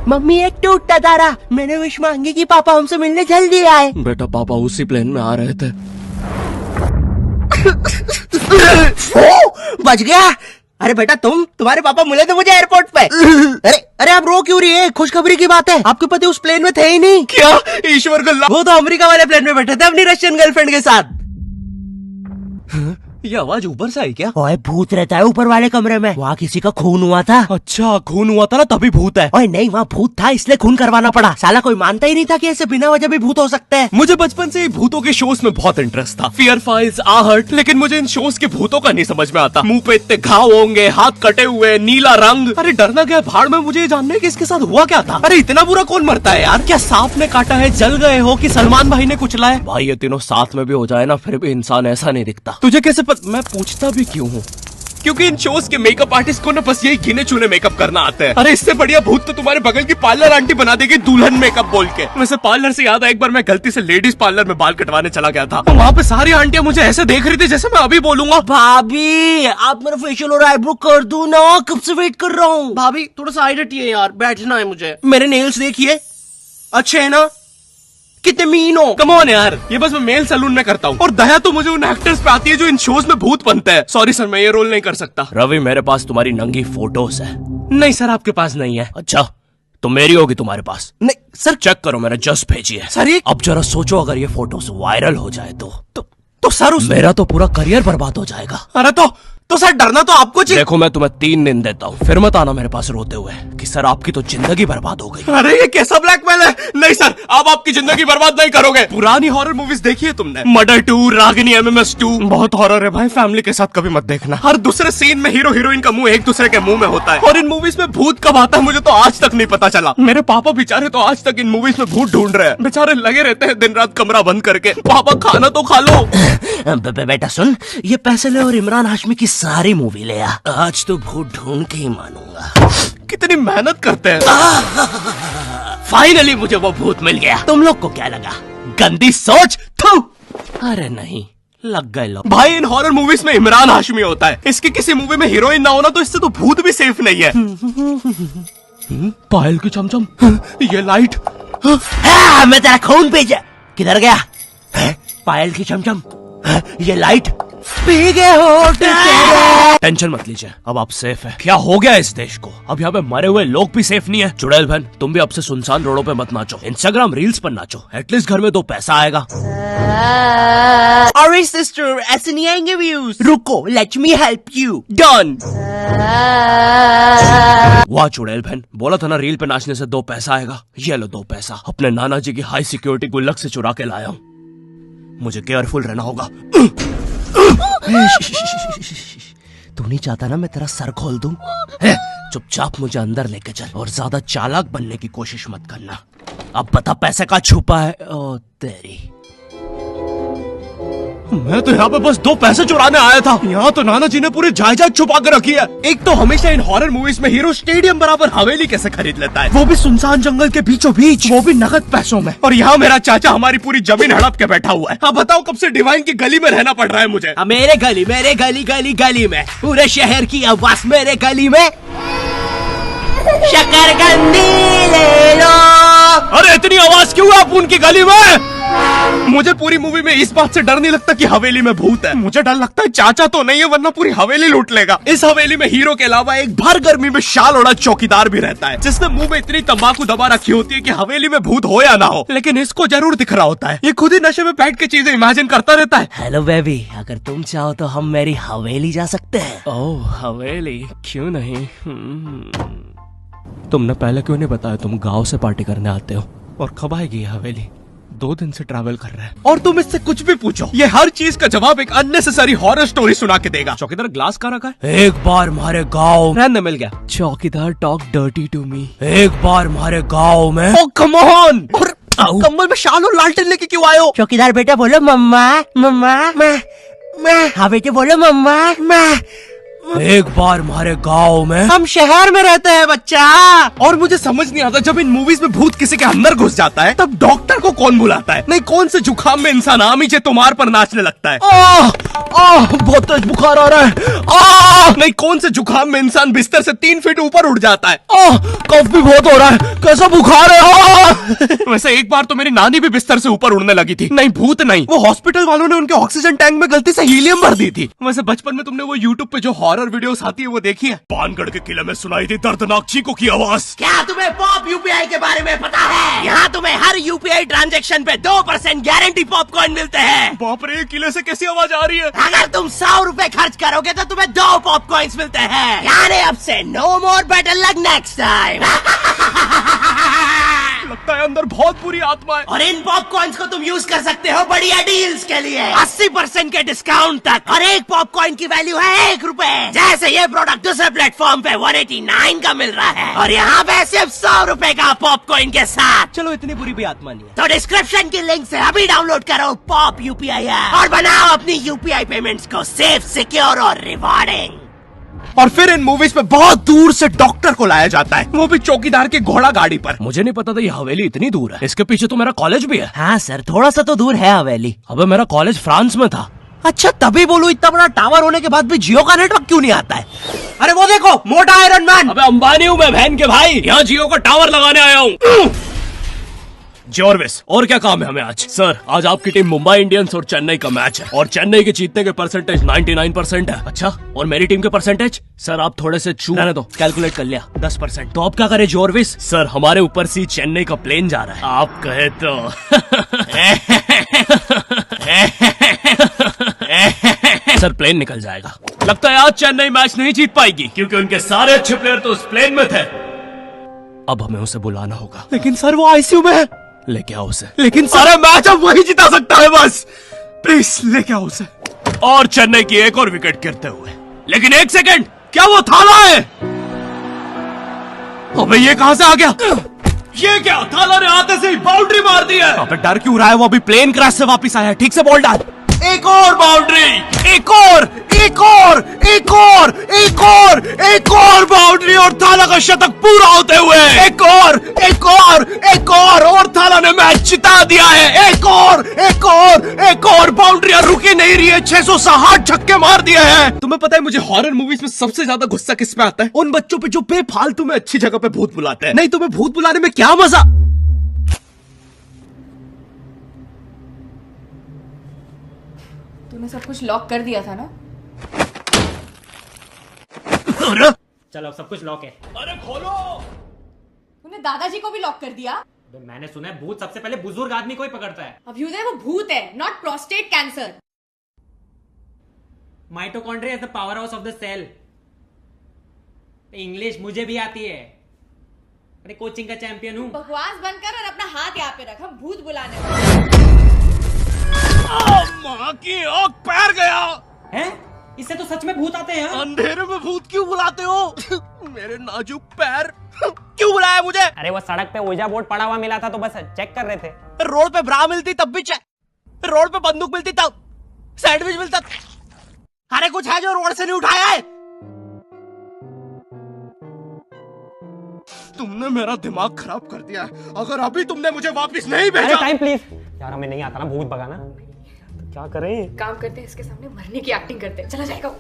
Mummy एक टूटता तारा, मैंने विश मांगी कि पापा हमसे मिलने जल्दी आए। बेटा पापा उसी प्लेन में आ रहे थे। बच गया। अरे बेटा तुम्हारे पापा मिले थे मुझे एयरपोर्ट पे। अरे आप रो क्यों रही है? खुशखबरी की बात है, आपके पति उस प्लेन में थे ही नहीं। क्या? ईश्वर को वो तो अमेरिका वाले प्लेन में बैठे थे अपनी रशियन गर्लफ्रेंड के साथ। ये आवाज ऊपर से आई क्या? ओए भूत रहता है ऊपर वाले कमरे में, वहाँ किसी का खून हुआ था। अच्छा खून हुआ था ना तभी भूत है। ओए नहीं, वहाँ भूत था इसलिए खून करवाना पड़ा। साला कोई मानता ही नहीं था कि ऐसे बिना वजह भी भूत हो सकते हैं। मुझे बचपन से ही भूतों के शोज में बहुत इंटरेस्ट था, फियर फाइल्स, आहट, लेकिन मुझे इन शोज के भूतों का नहीं समझ में आता। मुंह पे इतने घाव होंगे, हाथ कटे हुए, नीला रंग। अरे डरना क्या भाड़ में, मुझे ये जानना है कि इसके साथ हुआ क्या था। अरे इतना बुरा कौन मरता है यार? क्या सांप ने काटा है, जल गए हो कि सलमान भाई ने कुचला है? भाई ये तीनों साथ में भी हो जाए ना फिर भी इंसान ऐसा नहीं दिखता। तुझे कैसे मैं पूछता भी क्यों हूँ? क्योंकि इन शोज के मेकअप आर्टिस्ट को ना बस यही गिने चुने मेकअप करना आता है। अरे इससे बढ़िया भूत तो तुम्हारे बगल की पार्लर आंटी बना देगी दुल्हन मेकअप बोल के। वैसे पार्लर से याद है, एक बार मैं गलती से लेडीज पार्लर में बाल कटवाने चला गया था, तो वहाँ पे सारी आंटियां मुझे ऐसे देख रही थी जैसे मैं अभी बोलूंगा भाभी आप मेरा फेशियल और आईब्रो कर दो ना, कब से वेट कर रहा हूँ। भाभी थोड़ा सा साइड हटिए यार, बैठना है मुझे। मेरे नेल्स देखिए, अच्छे है ना? कितने मीन हो। कम ऑन यार, ये बस मैं मेल सैलून में करता हूँ। और दया तो मुझे उन एक्टर्स पे आती है जो इन शोज में भूत बनते हैं। सॉरी सर, मैं ये रोल नहीं कर सकता। रवि मेरे पास तुम्हारी नंगी फोटोज है। नहीं सर आपके पास नहीं है। अच्छा तो मेरी होगी तुम्हारे पास? नहीं सर। चेक करो, मैंने जस्ट भेजी है। सर अब जरा सोचो अगर ये फोटोज वायरल हो जाए तो सर मेरा तो पूरा करियर बर्बाद हो जाएगा। अरे तो सर डरना तो आपको चाहिए। देखो मैं तुम्हें 3 दिन देता हूँ, फिर मत आना मेरे पास रोते हुए कि सर आपकी तो जिंदगी बर्बाद हो गई। अरे ये कैसा ब्लैकमेल है? नहीं सर, आप आपकी जिंदगी बर्बाद नहीं करोगे। पुरानी हॉरर मूवीज देखी है तुमने? मर्डर 2, रागिनी, MMS 2, बहुत हॉरर है भाई, फैमिली के साथ कभी मत देखना। हर दूसरे सीन में हीरो हीरोइन का मुंह एक दूसरे के मुंह में होता है। और इन मूवीज में भूत कब आता है मुझे तो आज तक नहीं पता चला। मेरे पापा बेचारे तो आज तक इन मूवीज में भूत ढूंढ रहे हैं। बेचारे लगे रहते हैं दिन रात कमरा बंद करके। पापा खाना तो खा लो। बेटा सुन, ये पैसे ले और इमरान हाशमी की सारी मूवी ले आ। आज तो भूत ढूंढ के ही मानूंगा। कितनी मेहनत करते हैं। फाइनली मुझे वो भूत मिल गया। तुम लोग को क्या लगा? गंदी सोच। थू। अरे नहीं, लग गए लोग। भाई इन हॉरर मूवीज में इमरान हाशमी होता है, इसकी किसी मूवी में हीरोइन ना होना तो इससे तो भूत भी सेफ नहीं है। पायल की चमचम, ये लाइट। मैं तेरा खून भेजा। किधर गया? पायल की चमचम, ये लाइट पी गए हो। टेंशन मत लीजिए, अब आप सेफ है। क्या हो गया इस देश को? अब यहाँ पे मरे हुए लोग भी सेफ नहीं है। चुड़ैल बहन तुम भी अब से सुनसान रोडों पे मत नाचो, इंस्टाग्राम रील्स पर नाचो, एटलीस्ट घर में 2 पैसा आएगा। अरे सिस्टर ऐसे नहीं आएंगे व्यूज। रुको, let me help you. Done. वाह चुड़ैल बहन, बोला था ना रील पे नाचने से 2 पैसा आएगा। ये लो 2 पैसा, अपने नाना जी की हाई सिक्योरिटी गुल्लक से चुरा के लाया हूँ। मुझे केयरफुल रहना होगा। तू नहीं चाहता ना मैं तेरा सर खोल दूं? चुपचाप मुझे अंदर लेके चल और ज्यादा चालाक बनने की कोशिश मत करना। अब बता पैसे का छुपा है? ओ तेरी, मैं तो यहाँ पे बस 2 पैसे चुराने आया था। यहाँ तो नाना जी ने पूरी जायदाद छुपा कर रखी है। एक तो हमेशा इन हॉरर मूवीज में हीरो स्टेडियम बराबर हवेली कैसे खरीद लेता है, वो भी सुनसान जंगल के बीचों बीच, वो भी नगद पैसों में। और यहाँ मेरा चाचा हमारी पूरी जमीन हड़प के बैठा हुआ है। अब बताओ कब से डिवाइन की गली में रहना पड़ रहा है मुझे। मेरे गली में पूरे शहर की आवाज मेरे गली में। शकरकंदी ले लो। अरे इतनी आवाज क्यों है आप उनकी गली में? मुझे पूरी मूवी में इस बात से डर नहीं लगता कि हवेली में भूत है, मुझे डर लगता है चाचा तो नहीं है वरना पूरी हवेली लूट लेगा। इस हवेली में हीरो के अलावा एक भर गर्मी में शाल ओढ़ा चौकीदार भी रहता है, जिसने मुंह में इतनी तंबाकू दबा रखी होती है कि हवेली में भूत हो या ना हो, लेकिन इसको जरूर दिख रहा होता है। ये खुद ही नशे में बैठ के चीजें इमेजिन करता रहता है। हेलो बेबी, अगर तुम चाहो तो हम मेरी हवेली जा सकते हैं। ओह हवेली, क्यों नहीं? तुमने पहले क्यों नहीं बताया तुम गांव से पार्टी करने आते हो? और कब आएगी ये हवेली? 2 दिन से ट्रैवल कर रहा है। और तुम इससे कुछ भी पूछो, ये हर चीज का जवाब एक अननेसेसरी हॉरर स्टोरी सुना के देगा। चौकीदार ग्लास कहाँ रखा है? एक बार हमारे गाँव रहने मिल गया। चौकीदार टॉक डर्टी टू मी। एक बार हमारे गाँव में। ओ कम ऑन। और कंबल में शाल और लालटेन लेके क्यों आए हो? चौकीदार बेटा बोलो मम्मा मम्मा। मैं। हाँ बेटे बोलो मम्मा। मैं। एक बार हमारे गांव में हम शहर में रहते हैं बच्चा। और मुझे समझ नहीं आता, जब इन मूवीज में भूत किसी के अंदर घुस जाता है तब डॉक्टर को कौन बुलाता है? नहीं, कौन से जुकाम में इंसान आमीचे तुम्हार पर नाचने लगता है? बहुत तेज बुखार आ रहा है। नहीं, कौन से जुकाम में इंसान बिस्तर से 3 फीट ऊपर उठ जाता है? कफ भी बहुत हो रहा है, कैसा बुखार है। वैसे एक बार तो मेरी नानी भी बिस्तर से ऊपर उड़ने लगी थी। नहीं, भूत नहीं, वो हॉस्पिटल वालों ने उनके ऑक्सीजन टैंक में गलती से हीलियम भर दी थी। वैसे बचपन में तुमने वो यूट्यूब पे जो हॉरर वीडियोस आती है वो देखी है? पानगढ़ के किले में सुनाई थी दर्दनाक चीखों की आवाज। क्या तुम्हें पॉप यूपीआई के बारे में पता है? यहाँ तुम्हें हर यूपीआई ट्रांजैक्शन पे 2% गारंटी पॉपकॉर्न मिलते हैं। बाप रे, किले से कैसी आवाज आ रही है? अगर तुम 100 रुपए खर्च करोगे तो तुम्हें 2 पॉपकॉर्न्स मिलते हैं। यानी अब से no more better luck next time. लगता है अंदर बहुत बुरी आत्मा है। और इन पॉपकॉर्न्स को तुम यूज कर सकते हो बढ़िया डील्स के लिए, 80% के डिस्काउंट तक। और एक पॉपकॉर्न की वैल्यू है 1 रुपए। जैसे ये प्रोडक्ट दूसरे प्लेटफॉर्म पे 189 का मिल रहा है और यहाँ पे सिर्फ 100 रुपए का पॉपकॉर्न के साथ। चलो, इतनी बुरी भी आत्मा नहीं है। तो डिस्क्रिप्शन की लिंक से अभी डाउनलोड करो पॉप यूपीआई ऐप और बनाओ अपनी यूपीआई पेमेंट्स को सेफ, सिक्योर और रिवॉर्डिंग। और फिर इन मूवीज में बहुत दूर से डॉक्टर को लाया जाता है, वो भी चौकीदार की घोड़ा गाड़ी पर। मुझे नहीं पता था ये हवेली इतनी दूर है। इसके पीछे तो मेरा कॉलेज भी है। हाँ सर, थोड़ा सा तो दूर है हवेली। अबे मेरा कॉलेज फ्रांस में था। अच्छा, तभी बोलूं इतना बड़ा टावर होने के बाद भी जियो का नेटवर्क क्यों नहीं आता है? अरे वो देखो, मोटा आयरन मैन। अबे अंबानी हूँ मैं बहन के भाई, यहाँ जियो का टावर लगाने आया हूँ। जॉर्विस, और क्या काम है हमें आज? सर, आज आपकी टीम मुंबई इंडियंस और चेन्नई का मैच है और चेन्नई के जीतने के परसेंटेज 99% है। अच्छा, और मेरी टीम के परसेंटेज? सर आप थोड़े से रहने दो, कैलकुलेट कर लिया 10%। तो आप क्या करें जॉर्विस? सर हमारे ऊपर से चेन्नई का प्लेन जा रहा है। आप कहे तो सर प्लेन निकल जाएगा। लगता है आज चेन्नई मैच नहीं जीत पाएगी क्योंकि उनके सारे अच्छे प्लेयर तो उस प्लेन में थे। अब हमें उसे बुलाना होगा। लेकिन सर वो आईसीयू में है। लेके आओ उसे। लेकिन सारा मैच अब वही जिता सकता है, बस प्लीज लेके आओ उसे। और चेन्नई की एक और विकेट गिरते हुए। लेकिन एक सेकंड, क्या वो थाला है? अबे ये कहां से आ गया? ये क्या, थाला ने आते से ही बाउंड्री मार दी है। अबे डर क्यों रहा है? वो अभी प्लेन क्रैश से वापस आया है। ठीक से बॉल डाल। एक और बाउंड्री, एक और, एक और, एक और, एक और, एक और बाउंड्री और थाला का शतक पूरा होते हुए एक और, एक और, एक और थाला ने मैच जिता दिया है। एक और, एक और, एक और बाउंड्री रुकी नहीं रही है। 660 छक्के मार दिए हैं। तुम्हें पता है मुझे हॉरर मूवीज में सबसे ज्यादा गुस्सा किस पे आता है? उन बच्चों पे जो बेफालतू में अच्छी जगह पे भूत बुलाते हैं। नहीं, तुम्हें भूत बुलाने में क्या मजा? तूने सब कुछ लॉक कर दिया था ना? चलो अब सब कुछ लॉक है। अरे खोलो। तूने दादाजी को भी लॉक कर दिया? मैंने सुना है भूत सबसे पहले बुजुर्ग आदमी को ही पकड़ता है। अभ्युदय, वो भूत है, not prostate cancer. Mitochondria is the power house of the cell. English मुझे भी आती है, अरे कोचिंग का चैंपियन हूँ। बकवास बंद कर और अपना हाथ यहाँ पे रख, हम भूत बुलाने वाले। माँ की आँख पैर गया। हैं? इससे तो सच में भूत आते हैं। अंधेरे में भूत क्यों बुलाते हो? मेरे नाजुक पैर क्यों बुलाया मुझे? अरे वो सड़क पे ओजा बोर्ड पड़ा हुआ मिला था तो बस चेक कर रहे थे। रोड पे ब्रा मिलती तब भी चेक, रोड पे बंदूक मिलती तब, सैंडविच मिलता। अरे कुछ है जो रोड से नहीं उठाया है? तुमने मेरा दिमाग खराब कर दिया है। अगर अभी तुमने मुझे वापस नहीं भेजा। टाइम प्लीज यार, हमें नहीं आता ना भूत भगाना, तो क्या करें? काम करते हैं, इसके सामने मरने की एक्टिंग करते हैं। चला जाएगा वो।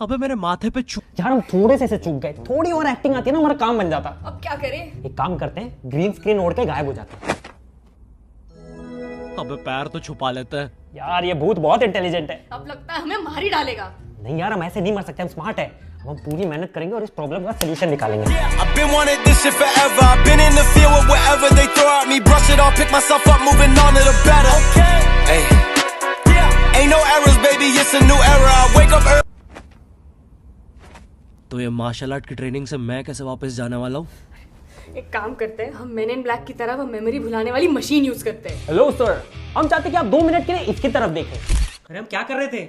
अबे मेरे माथे पे यार हम थोड़े से चूक गए, थोड़ी और एक्टिंग आती है ना हमारा काम बन जाता। अब क्या करें? एक काम करते हैं, ग्रीन स्क्रीन ओढ़ के गायब हो जाते हैं। अबे पैर तो छुपा लेते हैं। यार ये भूत बहुत इंटेलिजेंट है। अब लगता है हमें मार ही डालेगा। नहीं यार, हम ऐसे नहीं मर सकते, हम स्मार्ट है। अब हम पूरी मेहनत करेंगे और इस प्रॉब्लम का सलूशन निकालेंगे। I've been wanting this shit forever. I've been in the field with whatever they throw at me. Brush it off, pick myself up, moving on to the better. Hey, ain't no errors, baby. It's a new era. I wake up early. तो ये martial art की training से मैं कैसे वापस जाने वाला हूँ? एक काम करते हैं, हम मेन इन ब्लैक की तरह वो मेमोरी भुलाने वाली मशीन यूज करते हैं। हेलो सर, हम चाहते कि आप 2 मिनट के लिए इसकी तरफ देखें। अरे हम क्या कर रहे थे?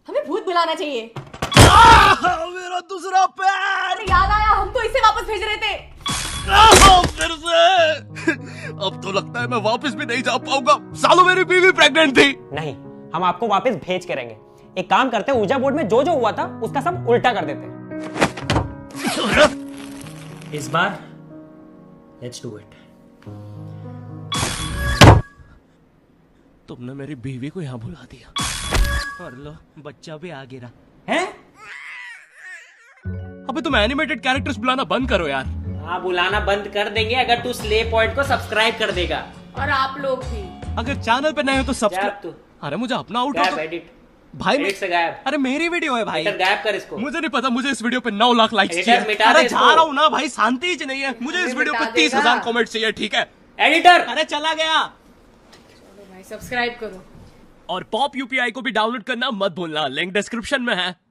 हमें भूत बुलाना चाहिए। मेरा दूसरा पैर। अरे याद आया, हम तो इसे वापस भेज रहे थे। फिर से। अब तो लगता है मैं वापस भी नहीं जा पाऊंगा। सालों मेरी बीवी प्रेग्नेंट थी। नहीं, हम आपको वापस भेज के रहेंगे। एक काम करते हैं, ऊर्जा बोर्ड में जो जो हुआ था उसका सब उल्टा कर देते हैं। इस बार लेट्स डू इट। तुमने मेरी बीवी को यहाँ बुला दिया और लो बच्चा भी आ गिरा हैं? अबे तुम एनिमेटेड कैरेक्टर्स बुलाना बंद करो यार। हाँ, बुलाना बंद कर देंगे अगर तू स्ले पॉइंट को सब्सक्राइब कर देगा। और आप लोग भी। अगर चैनल पे नए हो तो गायब सब्सक्राइब। तू। अरे मुझे अपना आउट गायब एडिट। भाई एडिट से गायब। अरे मेरी वीडियो है भाई। एडिटर गायब कर इसको। मुझे नहीं पता, मुझे इस वीडियो पे 9 लाख लाइक्स एडिटर चाहिए। मिटा दे अरे इसको। जा रहा हूँ ना भाई, शांति ही नहीं है। मुझे इस वीडियो पे मिटा 30,000 देगा। कमेंट चाहिए, ठीक है? एडिटर। अरे चला गया। चलो भाई सब्सक्राइब करो। और पॉप यूपीआई को भी डाउनलोड करना मत भूलना, लिंक डिस्क्रिप्शन में है।